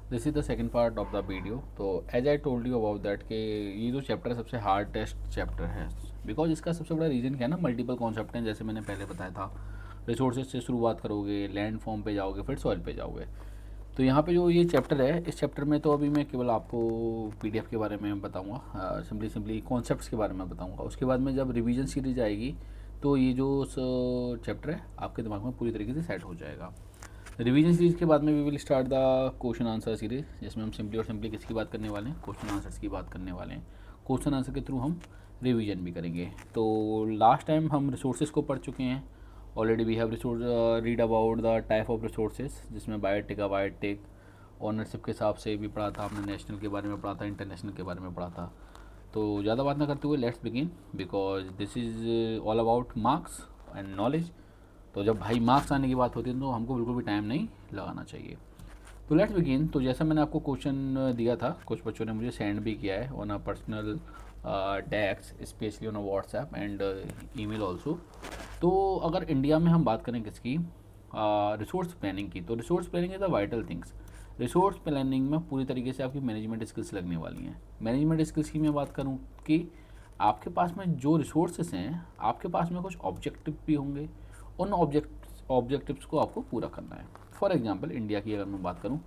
This is the second part of the video. तो as I told you about that कि ये जो chapter है सबसे हार्ड टेस्ट चैप्टर है, बिकॉज इसका सबसे बड़ा रीज़न क्या है ना, मल्टीपल कॉन्सेप्ट हैं। जैसे मैंने पहले बताया था, रिसोर्सेज से शुरुआत करोगे, लैंड फॉर्म पे जाओगे, फिर सॉइल पे जाओगे। तो यहाँ पे जो ये चैप्टर है, इस चैप्टर में तो अभी मैं केवल आपको पीडीएफ के बारे में बताऊँगा, सिंपली सिंपली कॉन्सेप्ट्स के बारे में बताऊँगा। उसके बाद में जब रिवीजन सीरीज आएगी तो ये जो चैप्टर है आपके दिमाग में पूरी तरीके से सेट हो जाएगा। रिवीजन सीरीज़ के बाद में we will start the question answer series, जिसमें हम सिंपली और सिंपली किसकी बात करने वाले हैं, क्वेश्चन आंसर्स की बात करने वाले हैं। क्वेश्चन आंसर के थ्रू हम रिवीजन भी करेंगे। तो लास्ट टाइम हम रिसोर्सेज को पढ़ चुके हैं already. We have resource read about the type of resources, जिसमें बायोटेक का बायोटेक ओनरशिप के हिसाब से भी पढ़ा था हमने, नेशनल के बारे में पढ़ा था, इंटरनेशनल के बारे में पढ़ा था। तो ज़्यादा बात ना करते हुए let's begin, because this is all about marks and knowledge. तो जब भाई मार्क्स आने की बात होती है तो हमको बिल्कुल भी टाइम नहीं लगाना चाहिए। तो लेट्स बिगिन। तो जैसा मैंने आपको क्वेश्चन दिया था, कुछ बच्चों ने मुझे सेंड भी किया है on a personal tax, specially on a WhatsApp and email also. तो अगर इंडिया में हम बात करें किसकी, रिसोर्स प्लानिंग की, तो resource planning is the vital things. Resource planning में पूरी तरीके से आपकी मैनेजमेंट स्किल्स लगने वाली हैं। मैनेजमेंट स्किल्स की मैं बात करूँ कि आपके पास में जो रिसोर्सेस हैं, आपके पास में कुछ ऑब्जेक्टिव भी होंगे, उन ऑब्जेक्टिव्स को आपको पूरा करना है। फॉर एग्जांपल इंडिया की अगर मैं बात करूं,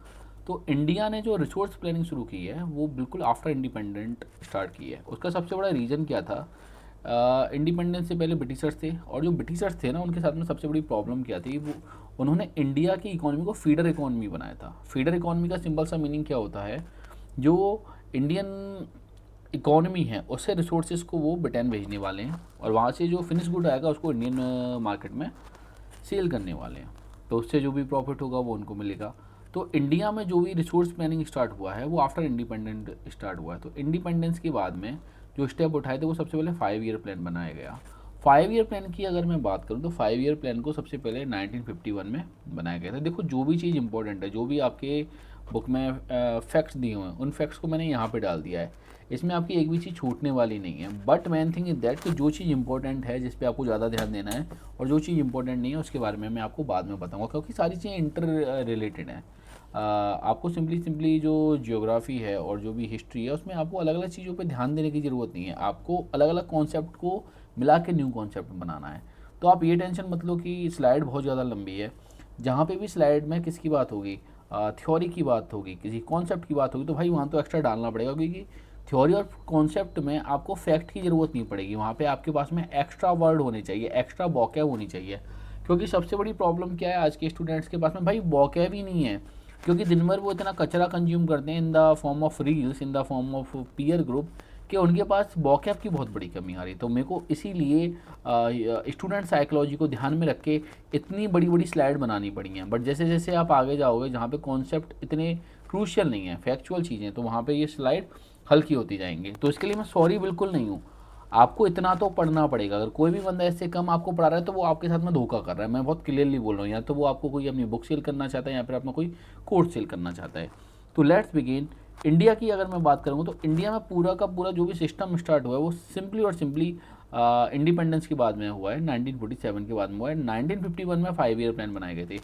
तो इंडिया ने जो रिसोर्स प्लानिंग शुरू की है वो बिल्कुल आफ्टर इंडिपेंडेंट स्टार्ट की है। उसका सबसे बड़ा रीज़न क्या था, इंडिपेंडेंस से पहले ब्रिटिशर्स थे, और जो ब्रिटिशर्स थे ना, उनके साथ में सबसे बड़ी प्रॉब्लम क्या थी, वो उन्होंने इंडिया की इकोनॉमी को फीडर इकोनॉमी बनाया था। फीडर इकोनॉमी का सिंपल सा मीनिंग क्या होता है, जो इंडियन इकोनॉमी है उससे रिसोर्सेज को वो ब्रिटेन भेजने वाले हैं, और वहाँ से जो फिनिश गुड आएगा उसको इंडियन मार्केट में सेल करने वाले हैं। तो उससे जो भी प्रॉफिट होगा वो उनको मिलेगा। तो इंडिया में जो भी रिसोर्स प्लानिंग स्टार्ट हुआ है वो आफ्टर इंडिपेंडेंट स्टार्ट हुआ है। तो इंडिपेंडेंस के बाद में जो स्टेप उठाए थे वो सबसे पहले 5 ईयर प्लान बनाया गया। 5 ईयर प्लान की अगर मैं बात करूँ तो 5 ईयर प्लान को सबसे पहले 1951 में बनाया गया था। देखो, जो भी चीज़ इंपॉर्टेंट है, जो भी आपके बुक में फैक्ट्स दिए हुए हैं, उन फैक्ट्स को मैंने यहाँ पे डाल दिया है। इसमें आपकी एक भी चीज़ छूटने वाली नहीं है। But main thing is that कि जो चीज़ इंपॉर्टेंट है, जिस पे आपको ज़्यादा ध्यान देना है, और जो चीज़ इंपॉर्टेंट नहीं है उसके बारे में मैं आपको बाद में बताऊंगा, क्योंकि सारी चीज़ें इंटर रिलेटेड हैं। आपको सिंपली सिंपली जो जियोग्राफी है और जो भी हिस्ट्री है उसमें आपको अलग अलग चीज़ों पे ध्यान देने की ज़रूरत नहीं है। आपको अलग अलग कॉन्सेप्ट को मिला के न्यू कॉन्सेप्ट बनाना है। तो आप ये टेंशन मत लो कि स्लाइड बहुत ज़्यादा लंबी है। जहाँ पे भी स्लाइड में किसकी बात होगी, थ्योरी की बात होगी, किसी कॉन्सेप्ट की बात होगी, तो भाई वहाँ तो एक्स्ट्रा डालना पड़ेगा, क्योंकि थ्योरी और कॉन्सेप्ट में आपको फैक्ट की ज़रूरत नहीं पड़ेगी। वहाँ पे आपके पास में एक्स्ट्रा वर्ड होने चाहिए, एक्स्ट्रा वोकैब होनी चाहिए। क्योंकि सबसे बड़ी प्रॉब्लम क्या है आज के स्टूडेंट्स के पास में, भाई वोकैब ही नहीं है। क्योंकि दिन भर वो इतना कचरा कंज्यूम करते हैं in the form of reels, in the form of peer group, कि उनके पास वोकैब की बहुत बड़ी कमी आ रही है। तो मेरे को इसीलिए स्टूडेंट साइकोलॉजी को ध्यान में रख के इतनी बड़ी बड़ी स्लाइड बनानी पड़ी हैं। बट जैसे जैसे आप आगे जाओगे, जहाँ पे कॉन्सेप्ट इतने क्रूशियल नहीं है, फैक्चुअल चीज़ें, तो वहाँ पे ये स्लाइड हल्की होती जाएंगी। तो इसके लिए मैं सॉरी बिल्कुल नहीं हूँ। आपको इतना तो पढ़ना पड़ेगा। अगर कोई भी बंदा इससे कम आपको पढ़ा रहा है तो वो आपके साथ में धोखा कर रहा है। मैं बहुत क्लियरली बोल रहा हूँ, या तो वो आपको कोई अपनी बुक सेल करना चाहता है, या फिर अपना कोई कोर्स सेल करना चाहता है। तो लेट्स बिगिन। इंडिया की अगर मैं बात करूँ तो इंडिया में पूरा का पूरा जो भी सिस्टम स्टार्ट हुआ है वो सिंपली और सिंपली इंडिपेंडेंस के बाद में हुआ है, 1947 के बाद में हुआ है। 1951 में 5 ईयर प्लान बनाए गए थे।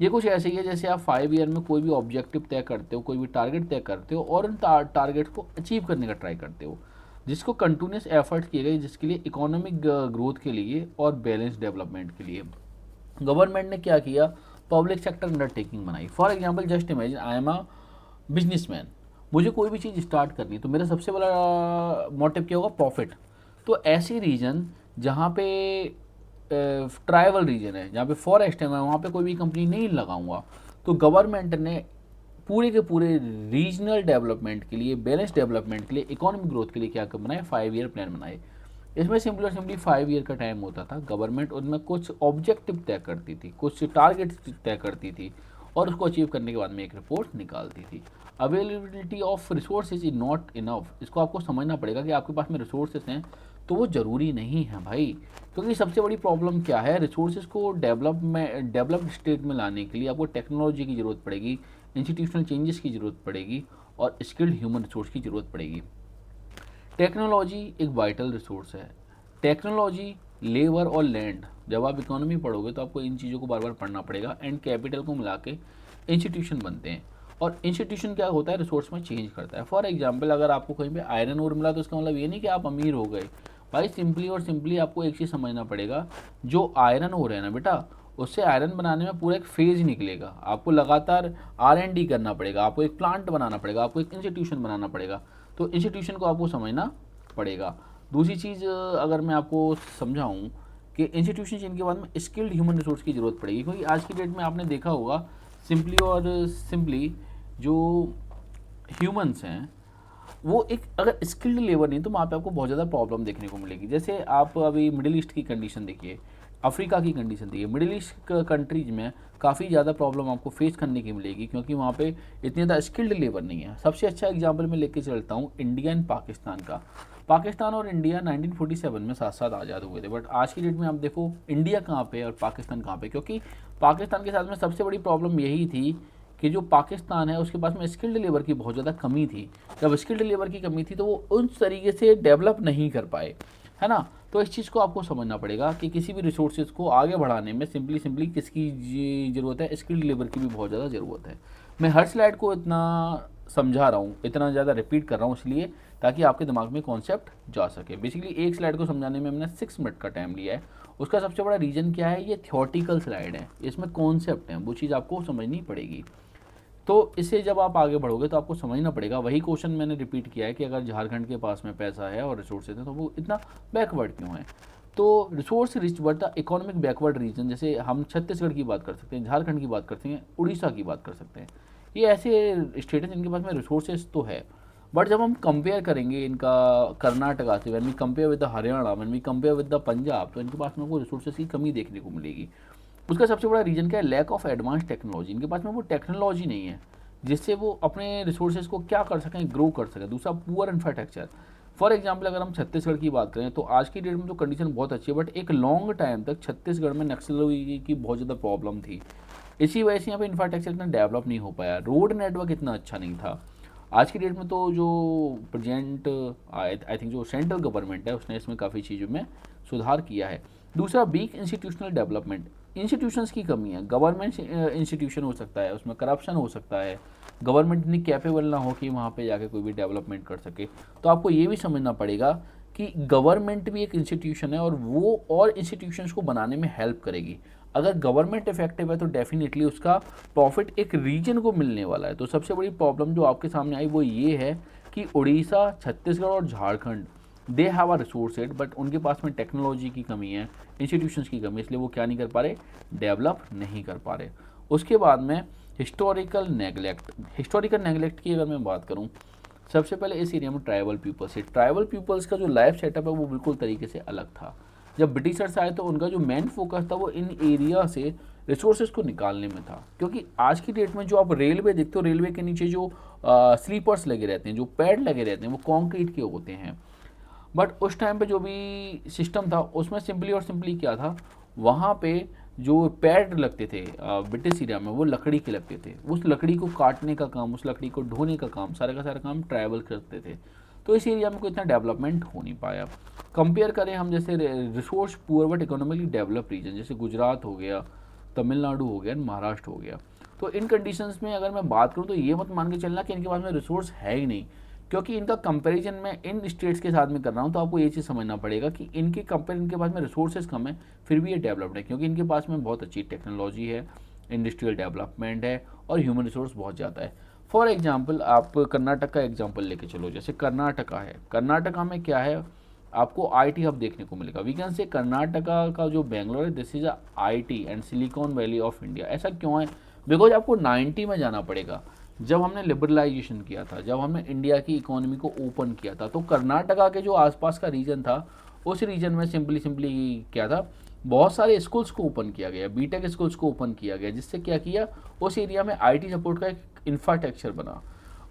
ये कुछ ऐसे ही है जैसे आप 5 ईयर में कोई भी ऑब्जेक्टिव तय करते हो, कोई भी टारगेट तय करते हो, और उन टारगेट को अचीव करने का ट्राई करते हो, जिसको कंटिन्यूस एफर्ट किए गए, जिसके लिए इकोनॉमिक ग्रोथ के लिए और बैलेंस डेवलपमेंट के लिए गवर्नमेंट ने क्या किया, पब्लिक सेक्टर अंडरटेकिंग बनाई। For example just imagine I am a businessman, मुझे कोई भी चीज़ स्टार्ट करनी है तो मेरा सबसे बड़ा मोटिव क्या होगा, प्रॉफिट। तो ऐसी रीजन जहाँ पे ट्राइबल रीजन है, जहाँ पे फॉरेस्ट है, मैं वहाँ पे कोई भी कंपनी नहीं लगाऊंगा। तो गवर्नमेंट ने पूरे के पूरे रीजनल डेवलपमेंट के लिए, बैलेंस डेवलपमेंट के लिए, इकोनॉमिक ग्रोथ के लिए क्या बनाए, 5 ईयर प्लान बनाए। इसमें सिंपली और सिंपली 5 ईयर का टाइम होता था। गवर्नमेंट उनमें कुछ ऑब्जेक्टिव तय करती थी, कुछ टारगेट तय करती थी, और उसको अचीव करने के बाद में एक रिपोर्ट निकालती थी। Availability of resources is not enough, इसको आपको समझना पड़ेगा कि आपके पास में रिसोर्सेज हैं तो वो ज़रूरी नहीं है भाई। क्योंकि सबसे बड़ी प्रॉब्लम क्या है, रिसोर्सेज को डेवलप्ड स्टेट में लाने के लिए आपको टेक्नोलॉजी की ज़रूरत पड़ेगी, इंस्टीट्यूशनल चेंजेस की ज़रूरत पड़ेगी, और स्किल्ड ह्यूमन रिसोर्स की ज़रूरत पड़ेगी। टेक्नोलॉजी एक वाइटल रिसोर्स है। टेक्नोलॉजी, लेबर और लैंड, जब आप इकोनॉमी पढ़ोगे तो आपको इन चीज़ों को बार बार पढ़ना पड़ेगा, एंड कैपिटल को मिला के इंस्टीट्यूशन बनते हैं। और इंस्टीट्यूशन क्या होता है, रिसोर्स में चेंज करता है। फॉर एग्जांपल अगर आपको कहीं पे आयरन ओर मिला तो इसका मतलब ये नहीं कि आप अमीर हो गए भाई। सिंपली और सिंपली आपको एक चीज़ समझना पड़ेगा, जो आयरन ओर है ना बेटा, उससे आयरन बनाने में पूरा एक फेज निकलेगा। आपको लगातार R&D करना पड़ेगा, आपको एक प्लांट बनाना पड़ेगा, आपको एक इंस्टीट्यूशन बनाना पड़ेगा। तो इंस्टीट्यूशन को आपको समझना पड़ेगा। दूसरी चीज़ अगर मैं आपको समझाऊँ कि इंस्टीट्यूशन इनके बाद में स्किल्ड ह्यूमन रिसोर्स की ज़रूरत पड़ेगी, क्योंकि आज की डेट में आपने देखा होगा सिंपली और सिंपली जो ह्यूमंस हैं वो एक अगर स्किल्ड लेबर नहीं तो वहाँ पे आपको बहुत ज़्यादा प्रॉब्लम देखने को मिलेगी। जैसे आप अभी मिडिल ईस्ट की कंडीशन देखिए, अफ्रीका की कंडीशन देखिए, मिडिल ईस्ट कंट्रीज में काफ़ी ज़्यादा प्रॉब्लम आपको फेस करने की मिलेगी, क्योंकि वहाँ पे इतनी ज़्यादा स्किल्ड लेबर नहीं है। सबसे अच्छा एग्जाम्पल मैं लेके चलता हूँ इंडिया एंड पाकिस्तान का। पाकिस्तान और इंडिया 1947 में साथ साथ आज़ाद हुए थे, बट आज की डेट में आप देखो इंडिया कहाँ पे और पाकिस्तान कहाँ पे, क्योंकि पाकिस्तान के साथ में सबसे बड़ी प्रॉब्लम यही थी कि जो पाकिस्तान है उसके पास में स्किल्ड लेबर की बहुत ज़्यादा कमी थी। जब स्किल्ड लेबर की कमी थी तो वो उस तरीके से डेवलप नहीं कर पाए, है ना। तो इस चीज़ को आपको समझना पड़ेगा कि किसी भी रिसोर्सेज को आगे बढ़ाने में सिंपली सिंपली किसकी ज़रूरत है, स्किल्ड लेबर की भी बहुत ज़्यादा ज़रूरत है। मैं हर स्लाइड को इतना समझा रहा हूँ, इतना ज़्यादा रिपीट कर रहा हूँ इसलिए ताकि आपके दिमाग में कॉन्सेप्ट जा सके। बेसिकली एक स्लाइड को समझाने में मैंने 6 मिनट का टाइम लिया है। उसका सबसे बड़ा रीज़न क्या है, ये थियोरटिकल स्लाइड है, इसमें कॉन्सेप्ट हैं, वो चीज़ आपको समझनी पड़ेगी। तो इससे जब आप आगे बढ़ोगे तो आपको समझना पड़ेगा। वही क्वेश्चन मैंने रिपीट किया है कि अगर झारखंड के पास में पैसा है और रिसोर्सेज हैं तो वो इतना बैकवर्ड क्यों है। तो resource rich but the economic backward region, जैसे हम छत्तीसगढ़ की बात कर सकते हैं, झारखंड की बात कर सकते हैं, उड़ीसा की बात कर सकते हैं। ये ऐसे स्टेट हैं जिनके पास में रिसोर्सेज तो है, बट जब हम कंपेयर करेंगे इनका कर्नाटका से, when we compare with the Haryana, when we compare with the Punjab, तो इनके पास में वो रिसोर्सेज की कमी देखने को मिलेगी। उसका सबसे बड़ा रीज़न क्या है, लैक ऑफ एडवांस टेक्नोलॉजी। इनके पास में वो टेक्नोलॉजी नहीं है जिससे वो अपने रिसोर्सेज को क्या कर सकें, ग्रो कर सकें। दूसरा पुअर इंफ्रास्ट्रक्चर। फॉर एग्जाम्पल अगर हम छत्तीसगढ़ की बात करें तो आज की डेट में तो कंडीशन बहुत अच्छी है, बट एक लॉन्ग टाइम तक छत्तीसगढ़ में नक्सली की बहुत ज़्यादा प्रॉब्लम थी। इसी वजह से यहाँ पे इंफ्रास्ट्रक्चर इतना डेवलप नहीं हो पाया, रोड नेटवर्क इतना अच्छा नहीं था। आज की डेट में तो जो प्रेजेंट आई थिंक जो सेंट्रल गवर्नमेंट है उसने इसमें काफ़ी चीज़ों में सुधार किया है। दूसरा वीक इंस्टीट्यूशनल डेवलपमेंट, इंस्टीट्यूशंस की कमी है। गवर्नमेंट इंस्टीट्यूशन हो सकता है, उसमें करप्शन हो सकता है, गवर्नमेंट इतनी कैपेबल ना हो कि वहाँ पे जाके कोई भी डेवलपमेंट कर सके। तो आपको ये भी समझना पड़ेगा कि गवर्नमेंट भी एक इंस्टीट्यूशन है और वो और इंस्टीट्यूशंस को बनाने में हेल्प करेगी। अगर गवर्नमेंट इफेक्टिव है तो डेफिनेटली उसका प्रॉफिट एक रीजन को मिलने वाला है। तो सबसे बड़ी प्रॉब्लम जो आपके सामने आई वो ये है कि उड़ीसा, छत्तीसगढ़ और Jharkhand they have a resources, but उनके पास में टेक्नोलॉजी की कमी है, इंस्टीट्यूशंस की कमी है, इसलिए वो क्या नहीं कर पा रहे, डेवलप नहीं कर पा रहे। उसके बाद में हिस्टोरिकल नेगलेक्ट। हिस्टोरिकल नेगलेक्ट की अगर मैं बात करूँ, सबसे पहले इस एरिया में ट्राइबल पीपल्स है। ट्राइबल पीपल्स का जो लाइफ सेटअप है वो बिल्कुल तरीके से अलग था। जब ब्रिटिशर्स आए तो उनका जो मेन फोकस था वो इन एरिया से रिसोर्सेज को निकालने में था। क्योंकि आज की डेट में जो आप रेलवे देखते हो, रेलवे के नीचे जो स्लीपर्स लगे रहते हैं, जो पैड लगे रहते हैं, वो कॉन्क्रीट के होते हैं। बट उस टाइम पे जो भी सिस्टम था उसमें सिंपली और सिंपली क्या था, वहाँ पे जो पैड लगते थे ब्रिटिश एरिया में वो लकड़ी के लगते थे। उस लकड़ी को काटने का काम, उस लकड़ी को ढोने का काम, सारा का सारा काम ट्राइबल करते थे। तो इस एरिया में कोई इतना डेवलपमेंट हो नहीं पाया। कंपेयर करें हम जैसे resource poor but economically develop region, जैसे गुजरात हो गया, तमिलनाडु हो गया, महाराष्ट्र हो गया। तो इन कंडीशंस में अगर मैं बात करूँ तो ये मत मान के चलना कि इनके पास में रिसोर्स है ही नहीं, क्योंकि इनका कंपैरिजन मैं इन स्टेट्स के साथ में कर रहा हूँ। तो आपको ये चीज़ समझना पड़ेगा कि इनके कंपेयर इनके पास में रिसोर्सेज कम है, फिर भी ये डेवलप्ड है, क्योंकि इनके पास में बहुत अच्छी टेक्नोलॉजी है, इंडस्ट्रियल डेवलपमेंट है और ह्यूमन रिसोर्स बहुत ज़्यादा है। फॉर एग्जाम्पल आप कर्नाटक का एग्जाम्पल लेके चलो, जैसे कर्नाटका है, कर्नाटका में क्या है, आपको IT हब देखने को मिलेगा। वी कैन से कर्नाटका का जो बेंगलोर है, this is IT and silicon valley of India. ऐसा क्यों है, बिकॉज आपको 90 में जाना पड़ेगा। जब हमने लिबरलाइजेशन किया था, जब हमने इंडिया की इकोनॉमी को ओपन किया था, तो कर्नाटका के जो आसपास का रीजन था उस रीजन में सिंपली सिंपली क्या था, बहुत सारे स्कूल्स को ओपन किया गया, बीटेक स्कूल्स को ओपन किया गया, जिससे क्या किया, उस एरिया में IT सपोर्ट का एक इंफ्रास्ट्रक्चर बना।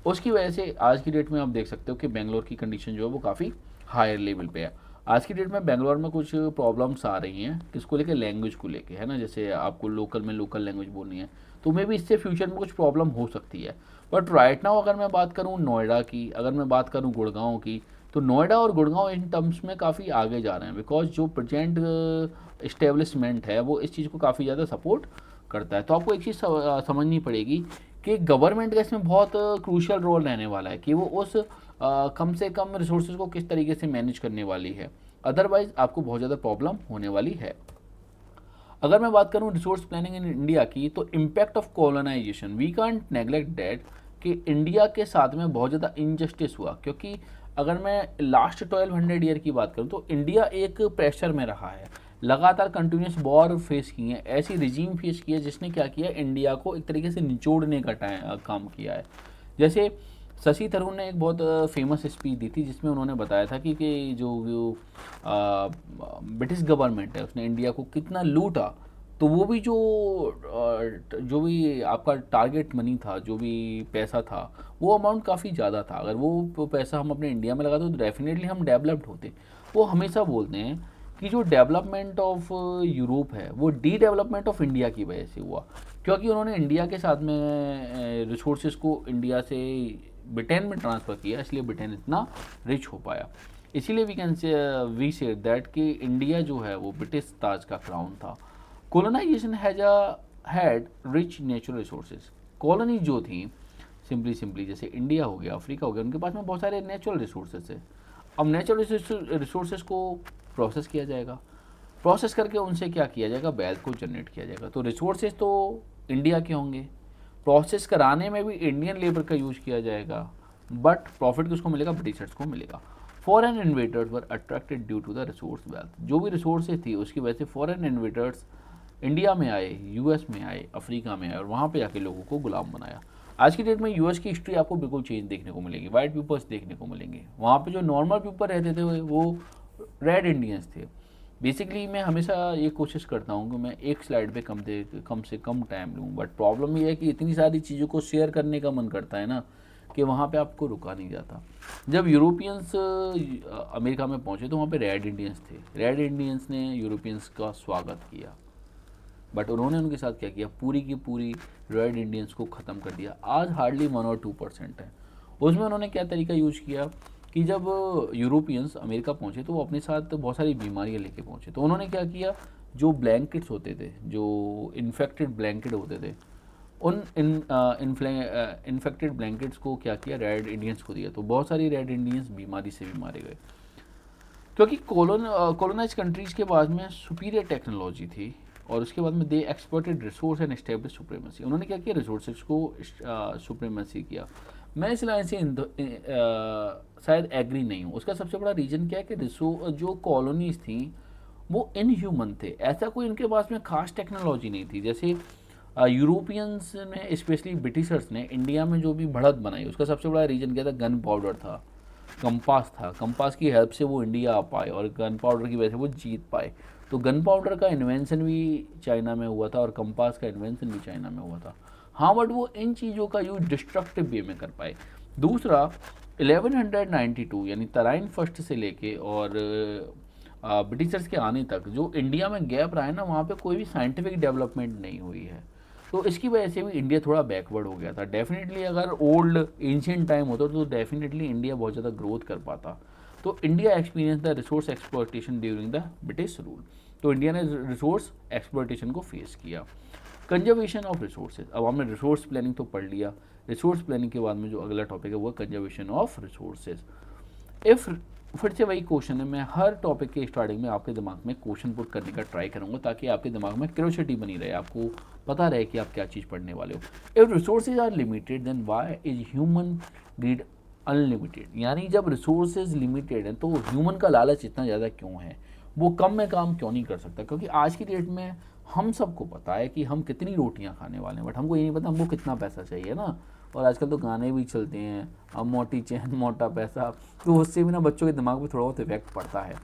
उसकी वजह से आज की डेट में आप देख सकते हो कि बेंगलोर की कंडीशन जो है वो काफ़ी हायर लेवल पे है। आज की डेट में बेंगलोर में कुछ प्रॉब्लम्स आ रही हैं, किसको लेके, लैंग्वेज को लेके, है ना। जैसे आपको लोकल में लोकल लैंग्वेज बोलनी है तो मे भी इससे फ्यूचर में कुछ प्रॉब्लम हो सकती है। बट राइट नाउ अगर मैं बात करूँ नोएडा की, अगर मैं बात करूँ गुड़गांव की, तो नोएडा और गुड़गांव इन टर्म्स में काफ़ी आगे जा रहे हैं, बिकॉज जो प्रेजेंट इस्टेब्लिशमेंट है वो इस चीज़ को काफ़ी ज़्यादा सपोर्ट करता है। तो आपको एक चीज़ समझनी पड़ेगी कि गवर्नमेंट का इसमें बहुत क्रूशियल रोल रहने वाला है कि वो उस कम से कम रिसोर्सेज को किस तरीके से मैनेज करने वाली है, अदरवाइज आपको बहुत ज़्यादा प्रॉब्लम होने वाली है। अगर मैं बात करूं रिसोर्स प्लानिंग इन इंडिया की, तो impact of colonisation we can't neglect that कि इंडिया के साथ में बहुत ज़्यादा इनजस्टिस हुआ, क्योंकि अगर मैं लास्ट 1200 ईयर की बात करूं तो इंडिया एक प्रेशर में रहा है, लगातार कंटिन्यूस वॉर फेस किए हैं, ऐसी रिजीम फेस की है जिसने क्या किया, इंडिया को एक तरीके से निचोड़ने का काम किया है। जैसे शशि थरूर ने एक बहुत फेमस स्पीच दी थी जिसमें उन्होंने बताया था कि जो ब्रिटिश गवर्नमेंट है उसने इंडिया को कितना लूटा, तो वो भी जो भी आपका टारगेट मनी था, जो भी पैसा था, वो अमाउंट काफ़ी ज़्यादा था। अगर वो पैसा हम अपने इंडिया में लगाते तो डेफिनेटली हम डेवलप्ड होते। वो हमेशा बोलते हैं कि जो डेवलपमेंट ऑफ यूरोप है वो डी डेवलपमेंट ऑफ इंडिया की वजह से हुआ, क्योंकि उन्होंने इंडिया के साथ में रिसोर्सेज को इंडिया से ब्रिटेन में ट्रांसफ़र किया, इसलिए ब्रिटेन इतना रिच हो पाया। इसीलिए वी से दैट कि इंडिया जो है वो ब्रिटिश ताज का क्राउन था। Colonisation had rich natural resources. Colony जो थी सिंपली जैसे इंडिया हो गया, अफ्रीका हो गया, उनके पास में बहुत सारे नेचुरल रिसोर्सेज है। अब नेचुरल रिसोर्सेज को प्रोसेस किया जाएगा, प्रोसेस करके उनसे क्या किया जाएगा, वेल्थ को जनरेट किया जाएगा। तो रिसोर्सेज तो इंडिया के होंगे, प्रोसेस कराने में भी इंडियन लेबर का यूज किया जाएगा, बट प्रॉफिट किसको मिलेगा, ब्रिटिशर्स को मिलेगा। Foreign investors were attracted due to the resource wealth. जो भी रिसोर्सेज थी उसकी वजह से फॉरेन इन्वेटर्स इंडिया में आए, यूएस में आए, अफ्रीका में आए और वहाँ पे जाके लोगों को गुलाम बनाया। आज की डेट में यूएस की हिस्ट्री आपको बिल्कुल चेंज देखने को मिलेगी, वाइट पीपल्स देखने को मिलेंगे। वहाँ पे जो नॉर्मल पीपल रहते थे वो रेड इंडियंस थे। बेसिकली मैं हमेशा ये कोशिश करता हूँ कि मैं एक स्लाइड पे कम से कम टाइम लूँ, बट प्रॉब्लम ये है कि इतनी सारी चीज़ों को शेयर करने का मन करता है ना कि वहाँ पे आपको रुका नहीं जाता। जब यूरोपियंस अमेरिका में पहुँचे तो वहाँ पे रेड इंडियंस थे, रेड इंडियंस ने यूरोपियंस का स्वागत किया, बट उन्होंने उनके साथ क्या किया, पूरी की पूरी रेड इंडियंस को ख़त्म कर दिया। आज हार्डली 1 और 2% है। उसमें उन्होंने क्या तरीका यूज किया कि जब यूरोपियंस अमेरिका पहुंचे तो वो अपने साथ बहुत सारी बीमारियां लेके पहुंचे, तो उन्होंने क्या किया, जो ब्लैंकेट्स होते थे, जो इन्फेक्टेड ब्लैंकेट होते थे, उन इन्फेक्टेड ब्लैंकेट्स को क्या किया, रेड इंडियंस को दिया। तो बहुत सारी रेड इंडियंस बीमारी से भी मारे गए, क्योंकि कॉलोनाइज कंट्रीज के बाद में सुपीरियर टेक्नोलॉजी थी और उसके बाद में दे एक्सपर्टेड रिसोर्स एंड एस्टेब्लिश सुप्रीमेसी। उन्होंने क्या किया, रिसोर्सेज को सुप्रीमेसी किया। मैं इस लाइन से शायद एग्री नहीं हूँ। उसका सबसे बड़ा रीज़न क्या है कि जो कॉलोनीज थी वो इनह्यूमन थे, ऐसा कोई उनके पास में खास टेक्नोलॉजी नहीं थी। जैसे यूरोपियंस ने, स्पेशली ब्रिटिशर्स ने इंडिया में जो भी बढ़त बनाई उसका सबसे बड़ा रीज़न क्या था, गन पाउडर था, कंपास था। कंपास की हेल्प से वो इंडिया आ पाए और गन पाउडर की वजह से वो जीत पाए। तो गन पाउडर का इन्वेंशन भी चाइना में हुआ था और कंपास का इन्वेंशन भी चाइना में हुआ था। हाँ, बट वो इन चीज़ों का यूज डिस्ट्रक्टिव वे में कर पाए। दूसरा, 1192 यानी तराइन फर्स्ट से लेके और ब्रिटिशर्स के आने तक जो इंडिया में गैप रहा है ना, वहाँ पे कोई भी साइंटिफिक डेवलपमेंट नहीं हुई है। तो इसकी वजह से भी इंडिया थोड़ा बैकवर्ड हो गया था। डेफिनेटली अगर ओल्ड एंशियंट टाइम होता तो डेफिनेटली इंडिया बहुत ज़्यादा ग्रोथ कर पाता। तो India experience the resource exploitation during the British rule. तो इंडिया ने रिसोर्स एक्सप्लॉयटेशन को फेस किया। कंजर्वेशन ऑफ रिसोर्सेज, अब हमने रिसोर्स प्लानिंग तो पढ़ लिया। रिसोर्स प्लानिंग के बाद में जो अगला टॉपिक है वो कंजर्वेशन ऑफ रिसोर्सेज। इफ़ फिर से वही क्वेश्चन है, मैं हर टॉपिक के स्टार्टिंग में आपके दिमाग में क्वेश्चन पुट करने का ट्राई करूंगा ताकि आपके दिमाग में क्यूरियोसिटी बनी रहे, आपको पता रहे कि आप क्या चीज़ पढ़ने वाले हो। If resources are limited then why is human greed unlimited. यानी जब रिसोर्सेज लिमिटेड हैं तो ह्यूमन का लालच इतना ज़्यादा क्यों है, वो कम में काम क्यों नहीं कर सकता। क्योंकि आज की डेट में हम सबको पता है कि हम कितनी रोटियां खाने वाले हैं, बट हमको ये नहीं पता हमको कितना पैसा चाहिए ना। और आजकल तो गाने भी चलते हैं, अब मोटी चैन मोटा पैसा, तो उससे भी ना बच्चों के दिमाग में थोड़ा बहुत इफेक्ट पड़ता है।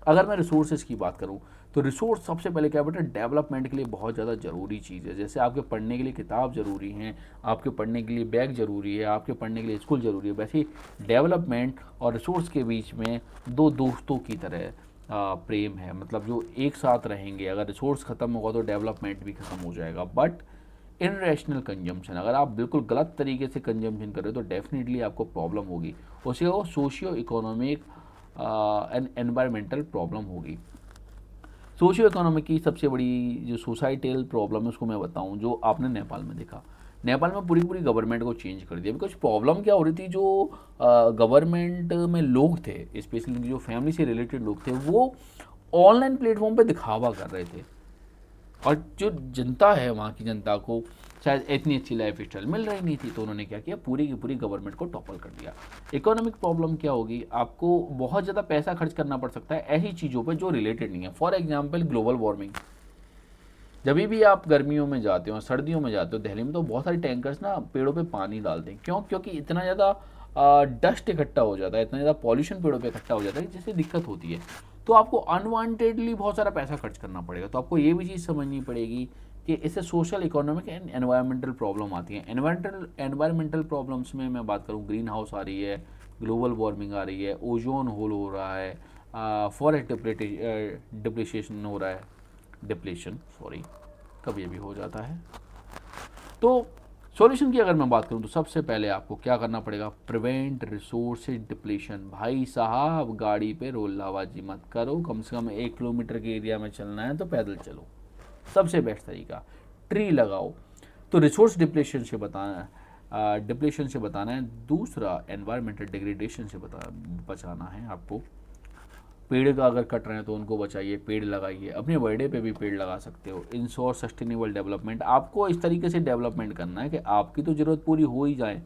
अगर मैं रिसोर्सेज की बात करूँ तो रिसोर्स सबसे पहले क्या बेटा, डेवलपमेंट के लिए बहुत ज़्यादा ज़रूरी चीज़ है। जैसे आपके पढ़ने के लिए किताब ज़रूरी हैं, आपके पढ़ने के लिए बैग ज़रूरी है, आपके पढ़ने के लिए स्कूल ज़रूरी है, वैसे ही डेवलपमेंट और रिसोर्स के बीच में दो दोस्तों की तरह प्रेम है। मतलब जो एक साथ रहेंगे, अगर रिसोर्स ख़त्म होगा तो डेवलपमेंट भी ख़त्म हो जाएगा। बट इनरेशनल कंजम्पशन, अगर आप बिल्कुल गलत तरीके से कंजम्पशन कर रहे हो तो डेफिनेटली आपको प्रॉब्लम होगी, उससे वो socio economic and environmental problem होगी। सोशियो इकोनॉमिक की सबसे बड़ी जो सोसाइटल प्रॉब्लम है उसको मैं बताऊं, जो आपने नेपाल में देखा। नेपाल में पूरी पूरी गवर्नमेंट को चेंज कर दिया। बिकॉज प्रॉब्लम क्या हो रही थी, जो गवर्नमेंट में लोग थे, स्पेशली जो फैमिली से रिलेटेड लोग थे, वो ऑनलाइन प्लेटफॉर्म पे दिखावा कर रहे थे, और जो जनता है वहाँ की जनता को शायद इतनी अच्छी लाइफ स्टाइल मिल रही नहीं थी। तो उन्होंने क्या किया, पूरी की पूरी गवर्नमेंट को टॉपल कर दिया। इकोनॉमिक प्रॉब्लम क्या होगी, आपको बहुत ज़्यादा पैसा खर्च करना पड़ सकता है ऐसी चीज़ों पर जो रिलेटेड नहीं है। फॉर एग्जाम्पल ग्लोबल वार्मिंग, जब भी आप गर्मियों में जाते हो, सर्दियों में जाते हो, दिल्ली में तो बहुत सारे टैंकर्स ना पेड़ों पे पानी डालते हैं। क्यों? क्योंकि इतना ज़्यादा डस्ट इकट्ठा हो जाता है, इतना ज़्यादा पॉल्यूशन पेड़ों पे इकट्ठा हो जाता है जिससे दिक्कत होती है। तो आपको अनवांटेडली बहुत सारा पैसा खर्च करना पड़ेगा। तो आपको ये भी चीज़ समझनी पड़ेगी कि इससे social, economic and environmental problem आती है। एनवायरमेंटल प्रॉब्लम्स में मैं बात करूँ, ग्रीन हाउस आ रही है, ग्लोबल वार्मिंग आ रही है, ओजोन होल हो रहा है, फॉरेस्ट डिप्लीशन हो रहा है, डिप्लीशन सॉरी, कभी भी हो जाता है। तो सॉल्यूशन की अगर मैं बात करूं तो सबसे पहले आपको क्या करना पड़ेगा, प्रिवेंट रिसोर्सेज डिप्लीशन। भाई साहब गाड़ी पे रोलाबाजी मत करो, कम से कम 1 किलोमीटर के एरिया में चलना है तो पैदल चलो, सबसे बेस्ट तरीका। ट्री लगाओ। तो रिसोर्स डिप्लीशन से बताना है। दूसरा, एनवायरमेंटल डिग्रेडेशन से बचाना है आपको। पेड़ का अगर कट रहे हैं तो उनको बचाइए, पेड़ लगाइए, अपने बर्थडे पे भी पेड़ लगा सकते हो। इंश्योर सस्टेनेबल डेवलपमेंट, आपको इस तरीके से डेवलपमेंट करना है कि आपकी तो ज़रूरत पूरी हो ही जाए,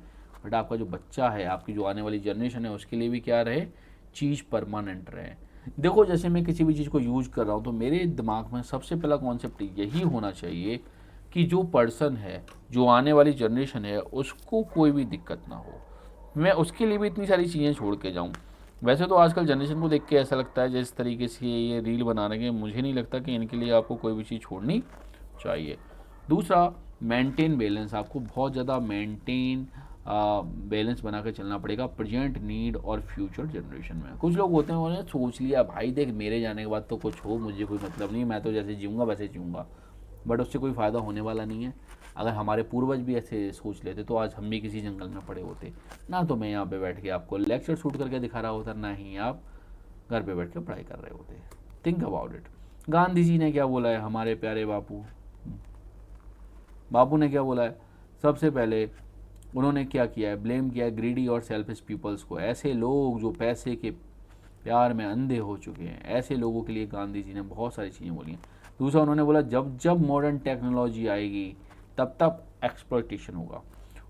बट आपका जो बच्चा है, आपकी जो आने वाली जनरेशन है, उसके लिए भी क्या रहे, चीज़ परमानेंट रहे। देखो, जैसे मैं किसी भी चीज़ को यूज़ कर रहा हूँ तो मेरे दिमाग में सबसे पहला कॉन्सेप्ट यही होना चाहिए कि जो पर्सन है, जो आने वाली जनरेशन है, उसको कोई भी दिक्कत ना हो। मैं उसके लिए भी इतनी सारी चीज़ें छोड़ के जाऊँ। वैसे तो आजकल जनरेशन को देख के ऐसा लगता है जिस तरीके से ये रील बना रहे हैं, मुझे नहीं लगता कि इनके लिए आपको कोई भी चीज़ छोड़नी चाहिए। दूसरा, मेंटेन बैलेंस, आपको बहुत ज़्यादा मेंटेन बैलेंस बना के चलना पड़ेगा प्रेजेंट नीड और फ्यूचर जनरेशन में। कुछ लोग होते हैं, उन्होंने सोच लिया भाई देख मेरे जाने के बाद तो कुछ हो, मुझे कोई मतलब नहीं, मैं तो जैसे जीऊँगा वैसे जीऊँगा, बट उससे कोई फ़ायदा होने वाला नहीं है। अगर हमारे पूर्वज भी ऐसे सोच लेते तो आज हम भी किसी जंगल में पड़े होते ना। तो मैं यहाँ पे बैठ के आपको लेक्चर शूट करके दिखा रहा होता, ना ही आप घर पे बैठ के पढ़ाई कर रहे होते। Think about it. Gandhi ji ने क्या बोला है, हमारे प्यारे बापू ने क्या बोला है, सबसे पहले उन्होंने क्या किया है, ब्लेम किया है ग्रीडी और सेल्फिश पीपल्स को। ऐसे लोग जो पैसे के प्यार में अंधे हो चुके हैं, ऐसे लोगों के लिए गांधी जी ने बहुत सारी चीज़ें बोली हैं। दूसरा, उन्होंने बोला जब जब मॉडर्न टेक्नोलॉजी आएगी तब तब एक्सप्लॉयटेशन होगा।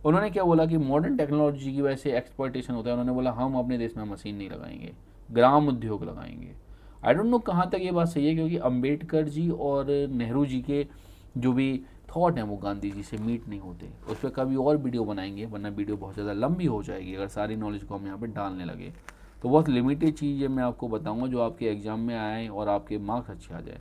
उन्होंने क्या बोला कि मॉडर्न टेक्नोलॉजी की वजह से एक्सप्लॉयटेशन होता है। उन्होंने बोला हम अपने देश में मशीन नहीं लगाएंगे, ग्राम उद्योग लगाएंगे। आई डोंट नो कहाँ तक ये बात सही है, क्योंकि अंबेडकर जी और नेहरू जी के जो भी थॉट हैं वो गांधी जी से मीट नहीं होते। उस पर कभी और वीडियो बनाएंगे, वरना वीडियो बहुत ज़्यादा लंबी हो जाएगी अगर सारी नॉलेज को हम यहाँ पे डालने लगे। तो बहुत लिमिटेड चीज़ें मैं आपको बताऊंगा जो आपके एग्जाम में आए और आपके मार्क्स अच्छे आ जाए।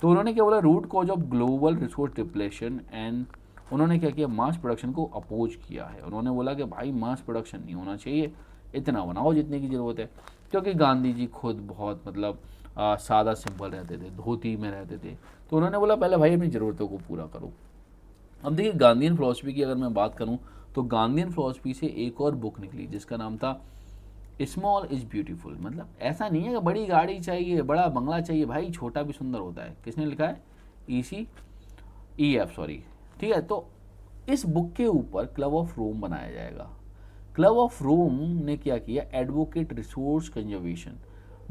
तो उन्होंने क्या बोला, root cause of global resource depletion, and उन्होंने क्या किया, मास प्रोडक्शन को अपोज किया है। उन्होंने बोला कि भाई मास प्रोडक्शन नहीं होना चाहिए, इतना बनाओ जितने की ज़रूरत है। क्योंकि गांधी जी खुद बहुत मतलब सादा सिंपल रहते थे, धोती में रहते थे। तो उन्होंने बोला पहले भाई अपनी ज़रूरतों को पूरा करो। अब देखिए, गांधीयन फिलॉसफी की अगर मैं बात करूं तो गांधीयन फिलॉसफी से एक और बुक निकली जिसका नाम था स्मॉल इज़ ब्यूटीफुल। मतलब ऐसा नहीं है कि बड़ी गाड़ी चाहिए, बड़ा बंगला चाहिए, भाई छोटा भी सुंदर होता है। किसने लिखा है? EF सॉरी, ठीक है। तो इस बुक के ऊपर क्लब ऑफ रोम बनाया जाएगा। क्लब ऑफ रोम ने क्या किया, एडवोकेट रिसोर्स कंजर्वेशन।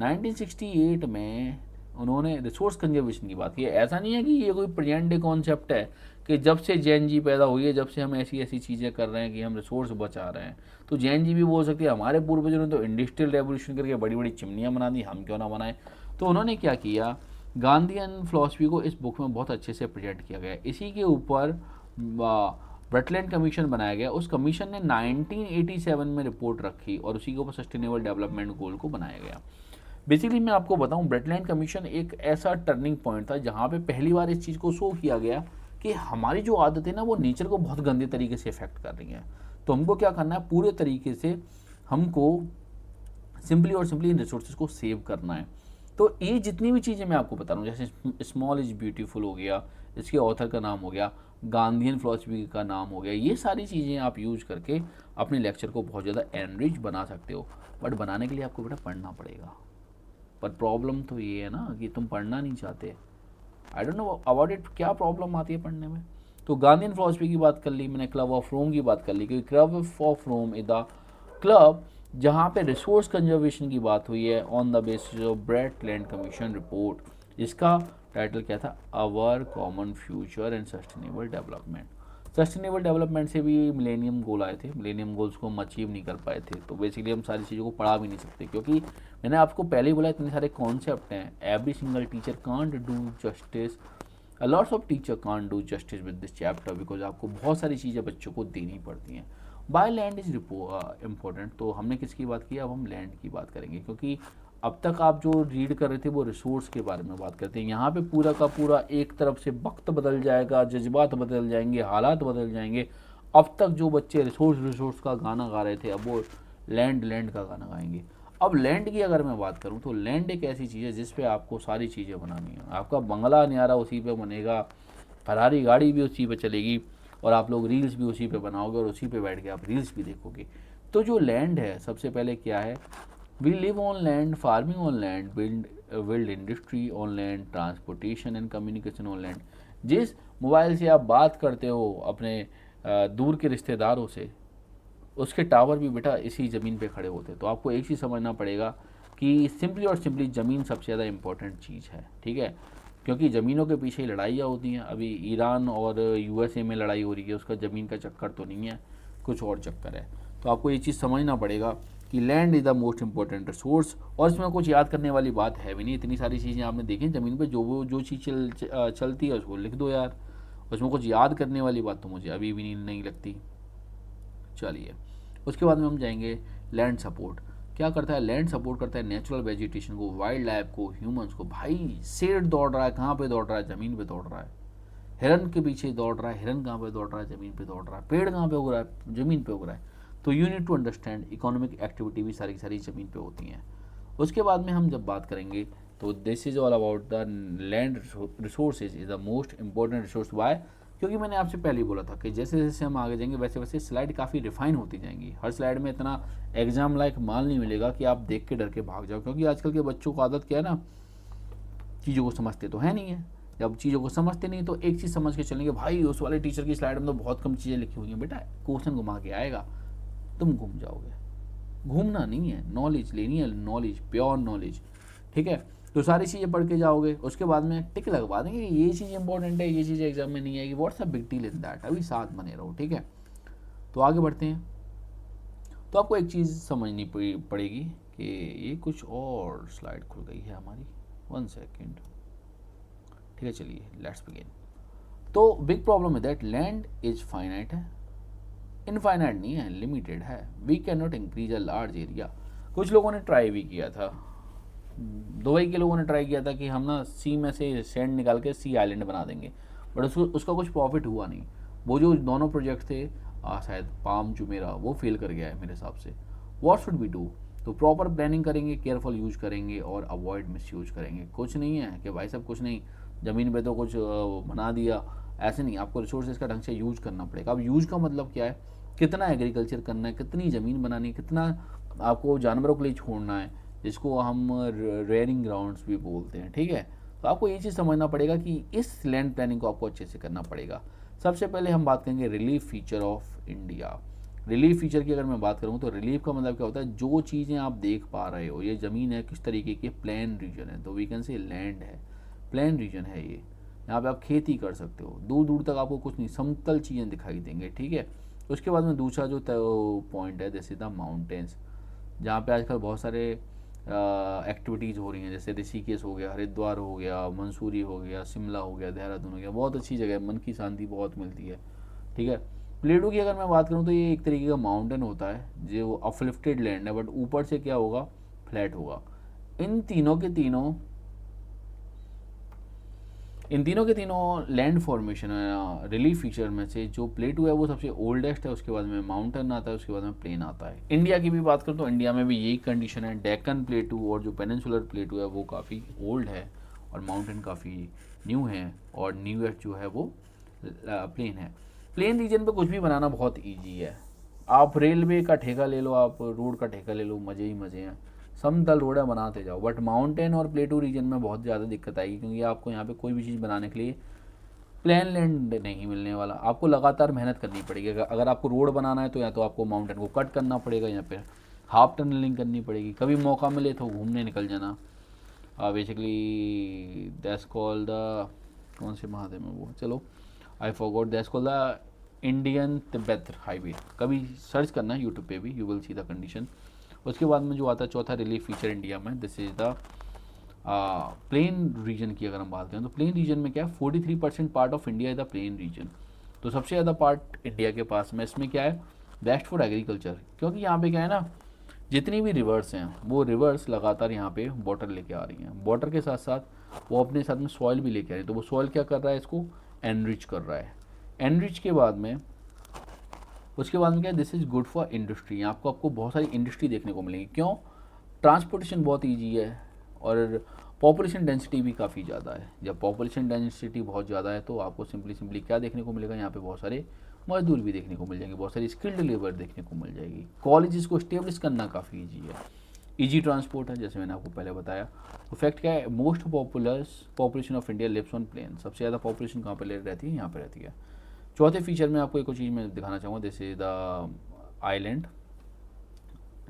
1968 में उन्होंने रिसोर्स कंजर्वेशन की बात की है। ऐसा नहीं है कि ये कोई प्रेजेंट डे कॉन्सेप्ट है कि जब से जैन जी पैदा हुई है, जब से हम ऐसी ऐसी चीज़ें कर रहे हैं कि हम रिसोर्स बचा रहे हैं। तो जैन जी भी बोल सकते हैं हमारे पूर्वजों ने तो इंडस्ट्रियल रेवोल्यूशन करके बड़ी बड़ी चिमनियाँ बना दी, हम क्यों ना बनाएं। तो उन्होंने क्या किया, गांधीयन फिलॉसफी को इस बुक में बहुत अच्छे से प्रेजेंट किया गया। इसी के ऊपर ब्रटलैंड कमीशन बनाया गया। उस कमीशन ने 1987 में रिपोर्ट रखी और उसी के ऊपर सस्टेनेबल डेवलपमेंट गोल को बनाया गया। बेसिकली मैं आपको बताऊं, ब्रटलैंड कमीशन एक ऐसा टर्निंग पॉइंट था जहां पे पहली बार इस चीज़ को शो किया गया कि हमारी जो आदतें ना वो नेचर को बहुत गंदे तरीके से इफेक्ट कर रही हैं। तो हमको क्या करना है, पूरे तरीके से हमको सिंपली और सिंपली इन रिसोर्सेज को सेव करना है। तो ये जितनी भी चीज़ें मैं आपको बता रहा हूँ, जैसे स्मॉल इज ब्यूटीफुल हो गया, इसके ऑथर का नाम हो गया, गांधीयन फिलॉसफी का नाम हो गया, ये सारी चीज़ें आप यूज करके अपने लेक्चर को बहुत ज़्यादा एनरिच बना सकते हो। बट बनाने के लिए आपको बेटा पढ़ना पड़ेगा। पर प्रॉब्लम तो ये है ना कि तुम पढ़ना नहीं चाहते। I don't know about it, क्या प्रॉब्लम आती है पढ़ने में। तो गांधीन फिलोसफी की बात कर ली मैंने, क्लब ऑफ रोम की बात कर ली, क्योंकि club of Rome is the club जहाँ पे रिसोर्स कंजर्वेशन की बात हुई है on the basis of Brundtland commission report, जिसका टाइटल क्या था, our common future and sustainable development. Sustainable development से भी मिलेनियम गोल आए थे, मिलेनियम गोल्स को हम अचीव नहीं कर पाए थे, तो बेसिकली हम सारी चीज़ों को पढ़ा भी नहीं सकते, क्योंकि मैंने आपको पहले ही बोला इतने सारे कॉन्सेप्ट हैं, every single teacher can't do justice, a lots of teacher can't do justice with this chapter because आपको बहुत सारी चीज़ें बच्चों को देनी पड़ती हैं। बाय लैंड इज इम्पोर्टेंट, तो हमने किसकी बात की, अब हम लैंड की बात करेंगे, क्योंकि अब तक आप जो रीड कर रहे थे वो रिसोर्स के बारे में बात करते हैं। यहाँ पे पूरा का पूरा एक तरफ से वक्त बदल जाएगा, जज्बात बदल जाएंगे, हालात बदल जाएंगे। अब तक जो बच्चे रिसोर्स का गाना गा रहे थे, अब वो लैंड का गाना गाएंगे। अब लैंड की अगर मैं बात करूं तो लैंड एक ऐसी चीज़ है जिस पे आपको सारी चीज़ें बनानी है। आपका बंगला न्यारा उसी पे बनेगा, फरारी गाड़ी भी उसी पे चलेगी, और आप लोग रील्स भी उसी पे बनाओगे, और उसी पे बैठ के आप रील्स भी देखोगे। तो जो लैंड है, सबसे पहले क्या है, we live on land, farming on land, build industry on land, transportation and communication on land. जिस मोबाइल से आप बात करते हो अपने दूर के रिश्तेदारों से, उसके टावर भी बेटा इसी ज़मीन पे खड़े होते हैं। तो आपको एक चीज़ समझना पड़ेगा कि सिंपली और सिंपली ज़मीन सबसे ज़्यादा इम्पोर्टेंट चीज़ है, ठीक है, क्योंकि ज़मीनों के पीछे ही लड़ाइयाँ होती हैं। अभी ईरान और यूएसए में लड़ाई हो रही है, उसका ज़मीन का चक्कर तो नहीं है, कुछ और चक्कर है। तो आपको ये चीज़ समझना पड़ेगा कि land is the most important resource, और इसमें कुछ याद करने वाली बात है भी नहीं। इतनी सारी चीज़ें आपने देखी ज़मीन पर, जो चीज़ चलती है उसको लिख दो यार, उसमें कुछ याद करने वाली बात तो मुझे अभी भी नहीं लगती। चलिए, उसके बाद में हम जाएंगे लैंड सपोर्ट। क्या करता है लैंड, सपोर्ट करता है नेचुरल वेजिटेशन को, वाइल्ड लाइफ को, ह्यूमंस को। भाई शेर दौड़ रहा है, कहाँ पे दौड़ रहा है, ज़मीन पे दौड़ रहा है। हिरन के पीछे दौड़ रहा है, हिरन कहाँ पे दौड़ रहा है, ज़मीन पे दौड़ रहा है। पेड़ कहाँ पे उग रहा है, ज़मीन पे उग रहा है। तो you need to understand, economic activity भी सारी सारी ज़मीन पे होती हैं। उसके बाद में हम जब बात करेंगे तो this is all about the land resources is the most important resource. Why, क्योंकि मैंने आपसे पहले ही बोला था कि जैसे जैसे हम आगे जाएंगे वैसे वैसे स्लाइड काफ़ी रिफाइन होती जाएंगी। हर स्लाइड में इतना एग्जाम लाइक माल नहीं मिलेगा कि आप देख के डर के भाग जाओ, क्योंकि आजकल के बच्चों को आदत क्या है ना, चीज़ों को समझते तो है नहीं है। जब चीज़ों को समझते नहीं तो एक चीज़ समझ के चलेंगे, भाई उस वाले टीचर की स्लाइड में तो बहुत कम चीज़ें लिखी हुई हैं। बेटा क्वेश्चन घुमा के आएगा, तुम घूम जाओगे। घूमना नहीं है, नॉलेज लेनी है, नॉलेज, प्योर नॉलेज, ठीक है। तो सारी चीज़ें पढ़ के जाओगे, उसके बाद में टिक लगवा देंगे कि ये चीज़ इंपॉर्टेंट है, ये चीज़ एग्जाम में नहीं आएगी, what's a big deal in that, अभी साथ बने रहो, ठीक है। तो आगे बढ़ते हैं। तो आपको एक चीज़ समझनी पड़ेगी कि ये कुछ और स्लाइड खुल गई है हमारी, 1 सेकेंड, ठीक है। चलिए लेट्स बिगिन। तो बिग प्रॉब्लम है दैट लैंड इज फाइनाइट है, इनफाइनाइट नहीं है, लिमिटेड है। We can not increase a large area. कुछ लोगों ने ट्राई भी किया था, दुबई के लोगों ने ट्राई किया था कि हम ना सी में से सैंड निकाल के सी आइलैंड बना देंगे, बट उसका कुछ प्रॉफिट हुआ नहीं। वो जो दोनों प्रोजेक्ट थे, शायद पाम जुमेरा, वो फेल कर गया है मेरे हिसाब से। व्हाट शुड वी डू, तो प्रॉपर प्लानिंग करेंगे, केयरफुल यूज करेंगे और अवॉइड मिस यूज करेंगे। कुछ नहीं है कि भाई सब कुछ नहीं, ज़मीन पे तो कुछ बना दिया, ऐसे नहीं। आपको रिसोर्सेज का ढंग से यूज करना पड़ेगा। अब यूज का मतलब क्या है, कितना एग्रीकल्चर करना है, कितनी ज़मीन बनानी है, कितना आपको जानवरों के लिए छोड़ना है, जिसको हम रेयरिंग ग्राउंड्स भी बोलते हैं, ठीक है। तो आपको ये चीज़ समझना पड़ेगा कि इस लैंड प्लानिंग को आपको अच्छे से करना पड़ेगा। सबसे पहले हम बात करेंगे relief feature of India. Relief feature की अगर मैं बात करूँ तो रिलीफ का मतलब क्या होता है, जो चीज़ें आप देख पा रहे हो, ये ज़मीन है किस तरीके की, प्लेन रीजन है, तो वी कैन से लैंड है, प्लेन रीजन है ये। यहाँ पे आप खेती कर सकते हो, दूर दूर तक आपको कुछ नहीं, समतल चीज़ें दिखाई देंगे, ठीक है। उसके बाद में दूसरा जो पॉइंट है, दिस इज द माउंटेन्स, जहाँ पे आजकल बहुत सारे एक्टिविटीज़ हो रही हैं, जैसे ऋषिकेश हो गया, हरिद्वार हो गया, मंसूरी हो गया, शिमला हो गया, देहरादून हो गया। बहुत अच्छी जगह है, मन की शांति बहुत मिलती है, ठीक है। प्लेटो की अगर मैं बात करूँ तो ये एक तरीके का माउंटेन होता है जो अपलिफ्टेड लैंड है, बट ऊपर से क्या होगा, फ्लैट होगा। इन तीनों के तीनों इन तीनों के तीनों लैंड फॉर्मेशन रिलीफ फीचर में से जो प्लेटू है वो सबसे ओल्डेस्ट है, उसके बाद में माउंटेन आता है, उसके बाद में प्लेन आता है। इंडिया की भी बात करूँ तो इंडिया में भी यही कंडीशन है। डेक्कन प्लेटू और जो पेनिनसुलर प्लेटू है वो काफ़ी ओल्ड है और माउंटेन काफ़ी न्यू है, और न्यूएस्ट जो है वो प्लेन है। प्लेन रीजन पे कुछ भी बनाना बहुत ईजी है। आप रेलवे का ठेका ले लो, आप रोड का ठेका ले लो, मज़े ही मज़े हैं, समतल रोडें बनाते जाओ। बट माउंटेन और प्लेटू रीजन में बहुत ज़्यादा दिक्कत आएगी, क्योंकि आपको यहाँ पे कोई भी चीज़ बनाने के लिए प्लेन लैंड नहीं मिलने वाला, आपको लगातार मेहनत करनी पड़ेगी। अगर आपको रोड बनाना है तो या तो आपको माउंटेन को कट करना पड़ेगा या फिर हाफ टनलिंग करनी पड़ेगी। कभी मौका मिले तो घूमने निकल जाना। बेसिकली दैट्स कॉल्ड द, कौन से महादेव में वो, चलो I forgot, that's called the Indian Tibet highway. कभी सर्च करना यूट्यूब पे भी, you will see the condition. उसके बाद में जो आता है चौथा रिलीफ फीचर इंडिया में, this is the plain region की अगर हम बात करें तो प्लेन रीजन में क्या है, 43% part of India is the plain region. तो सबसे ज़्यादा पार्ट इंडिया के पास में, इसमें क्या है, बेस्ट फॉर एग्रीकल्चर। क्योंकि यहाँ पे क्या है ना, जितनी भी रिवर्स हैं वो रिवर्स लगातार यहाँ पे वाटर लेके आ रही हैं। वाटर के साथ साथ वो अपने साथ में सॉइल भी लेके आ रही है। तो वो सॉइल क्या कर रहा है, इसको एनरिच कर रहा है। एनरिच के बाद में, उसके बाद में क्या है, this is good for industry. आपको बहुत सारी इंडस्ट्री देखने को मिलेगी। क्यों? ट्रांसपोर्टेशन बहुत ईजी है और पॉपुलेशन डेंसिटी भी काफ़ी ज़्यादा है। जब पॉपुलेशन डेंसिटी बहुत ज़्यादा है तो आपको सिंपली क्या देखने को मिलेगा, यहाँ पे बहुत सारे मजदूर भी देखने को मिल जाएंगे, बहुत सारी स्किल्ड लेबर देखने को मिल जाएगी। कॉलेजेस को स्टेब्लिश करना काफ़ी ईजी है। ईजी ट्रांसपोर्ट है, जैसे मैंने आपको पहले बताया। तो फैक्ट क्या है, most population of India lives on plain. सबसे ज़्यादा पॉपुलेशन कहाँ पर रहती है, यहाँ पर रहती है। चौथे फीचर में आपको एक और चीज़ मैं दिखाना चाहूँगा, दिस इज़ द आइलैंड।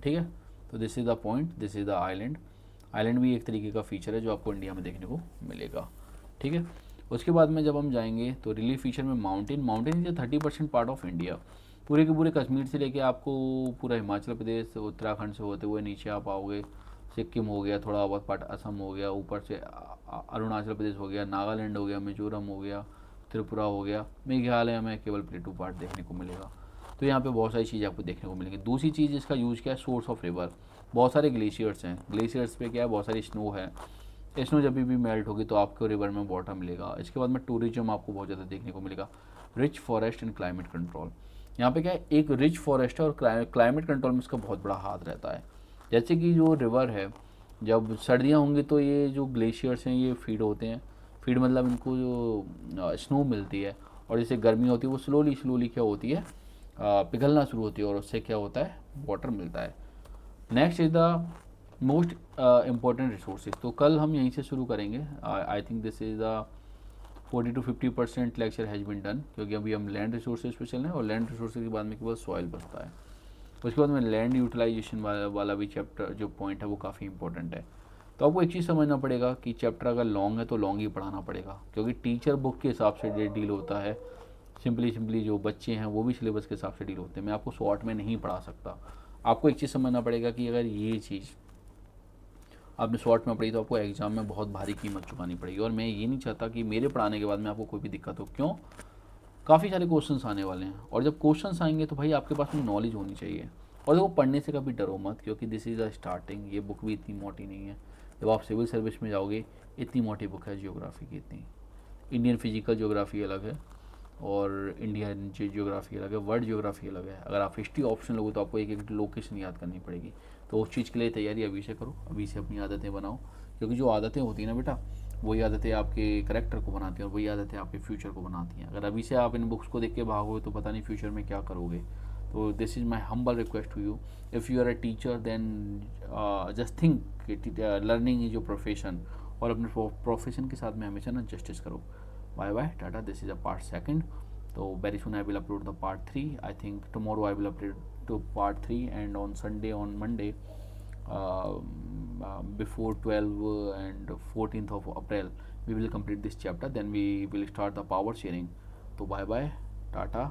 ठीक है, तो this is the point, this is the island. Island भी एक तरीके का फीचर है जो आपको इंडिया में देखने को मिलेगा। ठीक है, उसके बाद में जब हम जाएंगे तो रिलीफ फीचर में mountain is 30% part of India. पूरे के पूरे कश्मीर से लेके आपको पूरा हिमाचल प्रदेश, उत्तराखंड से होते हुए नीचे आप आओगे, सिक्किम हो गया, थोड़ा बहुत पार्ट असम हो गया, ऊपर से अरुणाचल प्रदेश हो गया, नागालैंड हो गया, मिजोरम हो गया, त्रिपुरा हो गया, मेघालय में केवल प्लेटू पार्ट देखने को मिलेगा। तो यहाँ पे बहुत सारी चीज़ें आपको देखने को मिलेंगी। दूसरी चीज़ इसका यूज़ क्या है, सोर्स ऑफ रिवर। बहुत सारे ग्लेशियर्स हैं, ग्लेशियर्स पे क्या है, बहुत सारी स्नो है। स्नो जब भी मेल्ट होगी तो आपको रिवर में वाटर मिलेगा। इसके बाद में टूरिज्म आपको बहुत ज़्यादा देखने को मिलेगा। Rich forest and climate control, यहाँ पे क्या है, एक रिच फॉरेस्ट है और क्लाइमेट कंट्रोल में इसका बहुत बड़ा हाथ रहता है। जैसे कि जो रिवर है, जब सर्दियाँ होंगी तो ये जो ग्लेशियर्स हैं ये फीड होते हैं। फीड मतलब इनको जो स्नो मिलती है, और जैसे गर्मी होती है वो स्लोली क्या होती है, पिघलना शुरू होती है, और उससे क्या होता है, वाटर मिलता है। Next is the most important resources. तो कल हम यहीं से शुरू करेंगे। I think this is the 40 to 50% lecture has been done, क्योंकि अभी हम लैंड रिसोर्सेज पे चल रहे हैं और लैंड रिसोर्सेज के बाद में केवल सॉइल बचता है। उसके बाद में लैंड यूटिलाइजेशन वाला भी चैप्टर जो पॉइंट है वो काफ़ी इंपॉर्टेंट है। तो आपको एक चीज़ समझना पड़ेगा कि चैप्टर अगर लॉन्ग है तो लॉन्ग ही पढ़ाना पड़ेगा, क्योंकि टीचर बुक के हिसाब से डील होता है। सिंपली जो बच्चे हैं वो भी सिलेबस के हिसाब से डील होते हैं। मैं आपको शॉर्ट में नहीं पढ़ा सकता। आपको एक चीज़ समझना पड़ेगा कि अगर ये चीज़ आपने शॉर्ट में पढ़ी तो आपको एग्जाम में बहुत भारी कीमत चुकानी पड़ेगी। और मैं ये नहीं चाहता कि मेरे पढ़ाने के बाद में आपको कोई भी दिक्कत हो। क्यों? काफ़ी सारे क्वेश्चंस आने वाले हैं, और जब क्वेश्चंस आएंगे तो भाई आपके पास में नॉलेज होनी चाहिए। और देखो, पढ़ने से कभी डरो मत, क्योंकि दिस इज़ अ स्टार्टिंग। ये बुक भी इतनी मोटी नहीं है। जब आप सिविल सर्विस में जाओगे, इतनी मोटी बुक है जियोग्राफी की। इतनी इंडियन फिजिकल ज्योग्राफी अलग है और इंडियन जियोग्राफी अलग है, वर्ल्ड जियोग्राफी अलग है। अगर आप हिस्ट्री ऑप्शन लोगे तो आपको एक एक लोकेशन याद करनी पड़ेगी। तो उस चीज़ के लिए तैयारी अभी से करो, अभी से अपनी आदतें बनाओ, क्योंकि जो आदतें होती हैं ना बेटा, वही आदतें आपके करेक्टर को बनाती हैं और वही आदतें आपके फ्यूचर को बनाती हैं। अगर अभी से आप इन बुक्स को देख के भागोगे तो पता नहीं फ्यूचर में क्या करोगे। तो this is my humble request to you, if you are a teacher then just think learning is your profession, और अपने प्रोफेशन के साथ में हमेशा ना जस्टिस करो। Bye bye, tata. This is a part second. तो very soon I will upload the part 3। I think tomorrow I will upload to part 3, and on Sunday, on Monday, before 12 and 14th of April we will complete this chapter, then we will start the power sharing. So bye bye, tata.